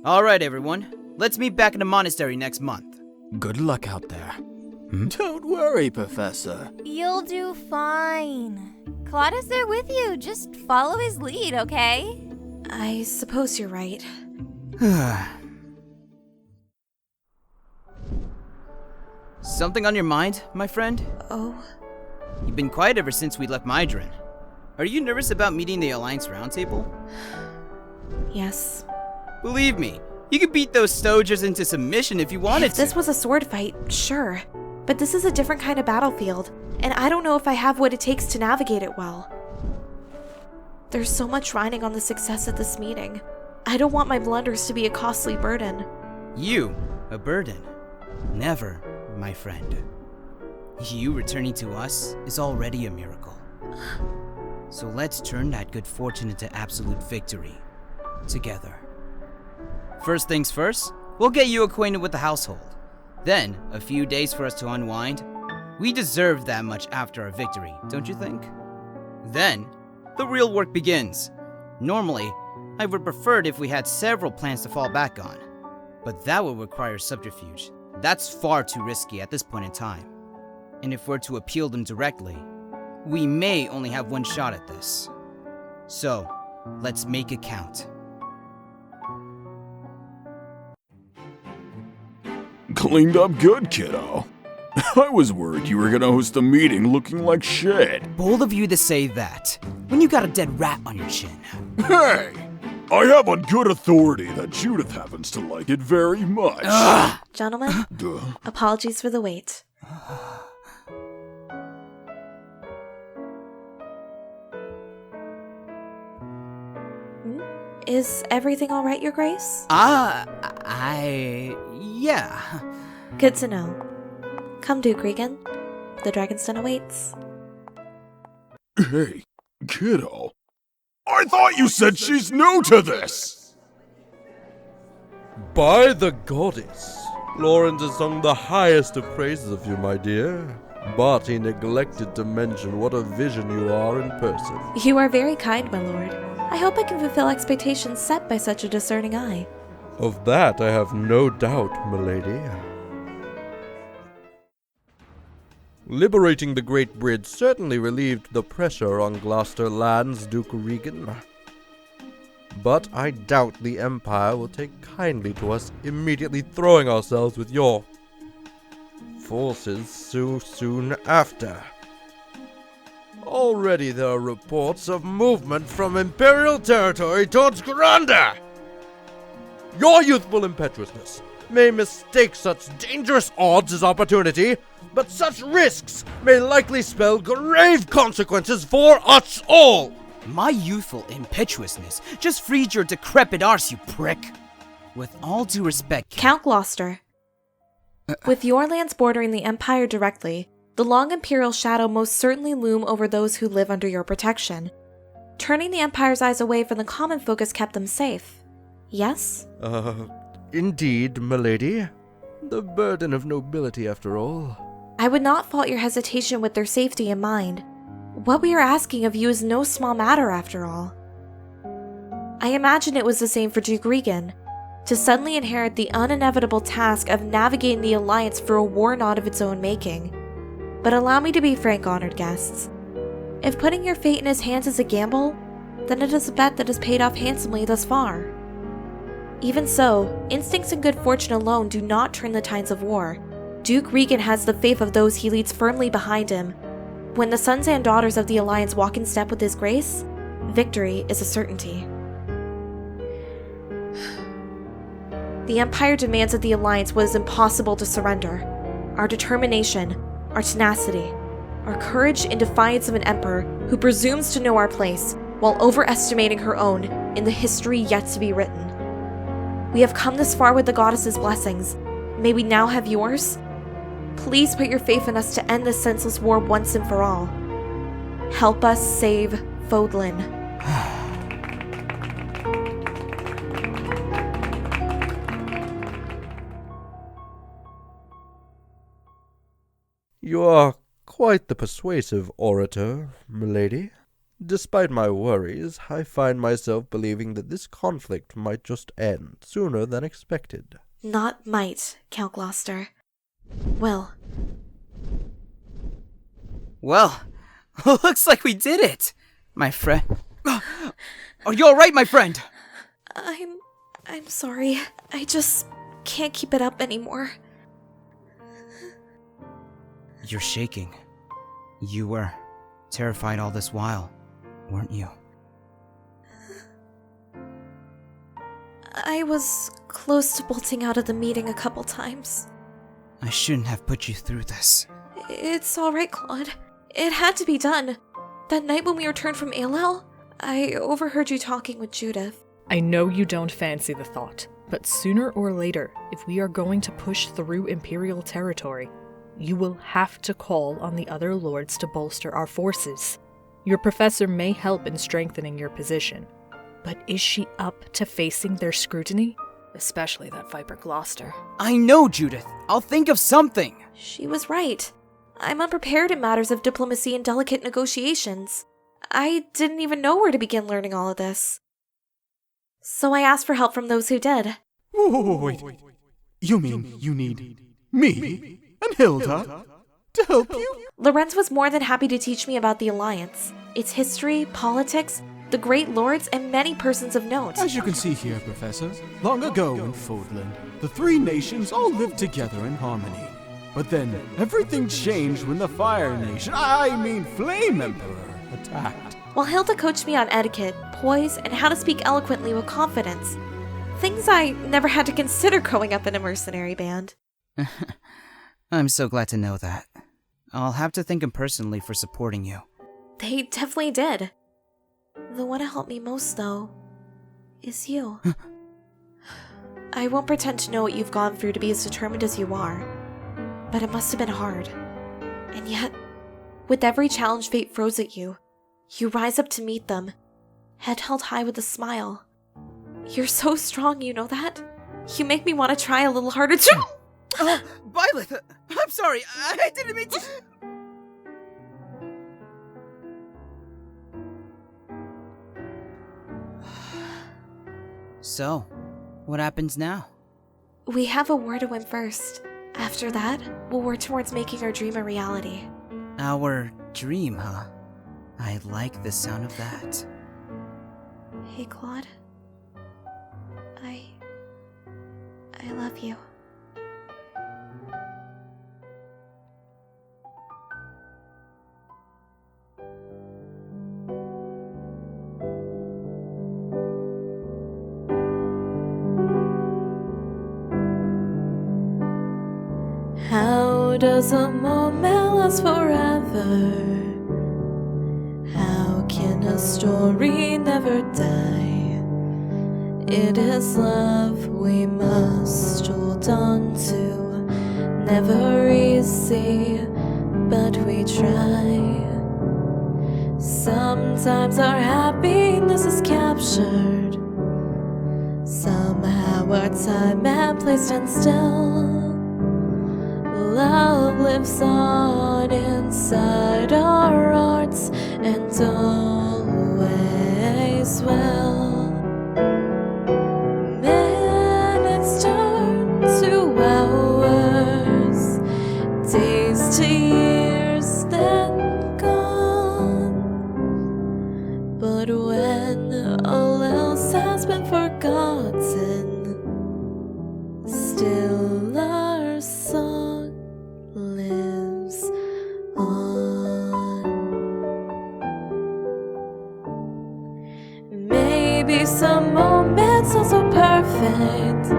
Alright everyone, let's meet back in the monastery next month. Good luck out there. Don't worry, Professor. You'll do fine. Claude is there with you. Just follow his lead, okay? I suppose you're right. Something on your mind, my friend? Oh? You've been quiet ever since we left Mydron. Are you nervous about meeting the Alliance Roundtable? Yes. Believe me, you could beat those Stogers into submission if you wanted If this was a sword fight, sure. But this is a different kind of battlefield, and I don't know if I have what it takes to navigate it well. There's so much riding on the success of this meeting. I don't want my blunders to be a costly burden. You, a burden? Never, my friend. You returning to us is already a miracle. So let's turn that good fortune into absolute victory. Together. First things first, we'll get you acquainted with the household. Then, a few days for us to unwind. We deserve that much after our victory, don't you think? Then, the real work begins. Normally, I would prefer it if we had several plans to fall back on. But that would require subterfuge. That's far too risky at this point in time. And if we're to appeal them directly, we may only have one shot at this. So, let's make it count. Cleaned up good, kiddo. I was worried you were gonna host a meeting looking like shit. Bold of you to say that, when you got a dead rat on your chin. Hey! I have on good authority that Judith happens to like it very much. Gentlemen, apologies for the wait. Is everything all right, Your Grace? Yeah. Good to know. Come, Duke Regan. The Dragon's Den awaits. Hey, kiddo. I thought you said she's new to this! By the goddess, Lorenz has sung the highest of praises of you, my dear. But he neglected to mention what a vision you are in person. You are very kind, my lord. I hope I can fulfill expectations set by such a discerning eye. Of that I have no doubt, milady. Liberating the Great Bridge certainly relieved the pressure on Gloucester lands, Duke Regan. But I doubt the Empire will take kindly to us immediately throwing ourselves with your forces so soon after. Already there are reports of movement from Imperial territory towards Granda. Your youthful impetuousness may mistake such dangerous odds as opportunity, but such risks may likely spell grave consequences for us all. My youthful impetuousness just freed your decrepit arse, you prick. With all due respect, Count Gloucester. With your lands bordering the Empire directly, the long Imperial shadow most certainly loom over those who live under your protection. Turning the Empire's eyes away from the common folk has kept them safe. Yes? Indeed, milady. The burden of nobility, after all. I would not fault your hesitation with their safety in mind. What we are asking of you is no small matter, after all. I imagine it was the same for Duke Regan, to suddenly inherit the uninevitable task of navigating the Alliance for a war not of its own making. But allow me to be frank, honored guests. If putting your fate in his hands is a gamble, then it is a bet that has paid off handsomely thus far. Even so, instincts and good fortune alone do not turn the tides of war. Duke Regan has the faith of those he leads firmly behind him. When the sons and daughters of the Alliance walk in step with his grace, victory is a certainty. The Empire demands of the Alliance what is impossible to surrender. Our determination, our tenacity, our courage in defiance of an emperor who presumes to know our place while overestimating her own in the history yet to be written. We have come this far with the goddess's blessings. May we now have yours? Please put your faith in us to end this senseless war once and for all. Help us save Fodlin. You are quite the persuasive orator, milady. Despite my worries, I find myself believing that this conflict might just end sooner than expected. Not might, Count Gloucester. Will. Well, looks like we did it, my friend. Are you alright, my friend? I'm sorry. I just can't keep it up anymore. You're shaking. You were terrified all this while, weren't you? I was close to bolting out of the meeting a couple times. I shouldn't have put you through this. It's alright, Claude. It had to be done. That night when we returned from Ailel, I overheard you talking with Judith. I know you don't fancy the thought, but sooner or later, if we are going to push through Imperial territory, you will have to call on the other lords to bolster our forces. Your professor may help in strengthening your position, but is she up to facing their scrutiny? Especially that Viper Gloucester. I know, Judith. I'll think of something. She was right. I'm unprepared in matters of diplomacy and delicate negotiations. I didn't even know where to begin learning all of this. So I asked for help from those who did. Wait. You mean you need me and Hilda to help you? Lorenz was more than happy to teach me about the Alliance, its history, politics, the great lords, and many persons of note. As you can see here, Professor, long ago in Fodland, the three nations all lived together in harmony. But then, everything changed when the Fire Nation, Flame Emperor, attacked. While Hilda coached me on etiquette, poise, and how to speak eloquently with confidence. Things I never had to consider growing up in a mercenary band. I'm so glad to know that. I'll have to thank him personally for supporting you. They definitely did. The one who helped me most, though, is you. I won't pretend to know what you've gone through to be as determined as you are, but it must have been hard. And yet, with every challenge fate throws at you, you rise up to meet them, head held high with a smile. You're so strong, you know that? You make me want to try a little harder to— Byleth! I'm sorry, I didn't mean to— So, what happens now? We have a war to win first. After that, we'll work towards making our dream a reality. Our dream, huh? I like the sound of that. Hey, Claude. I love you. How does a moment last forever? How can a story never die? It is love we must hold on to. Never easy, but we try. Sometimes our happiness is captured. Somehow our time and place stand still. Love lives on inside our hearts and always will. Minutes turn to hours, days to years, then gone. But when all else has been forgotten, still our song lives on. Maybe some moments are so perfect,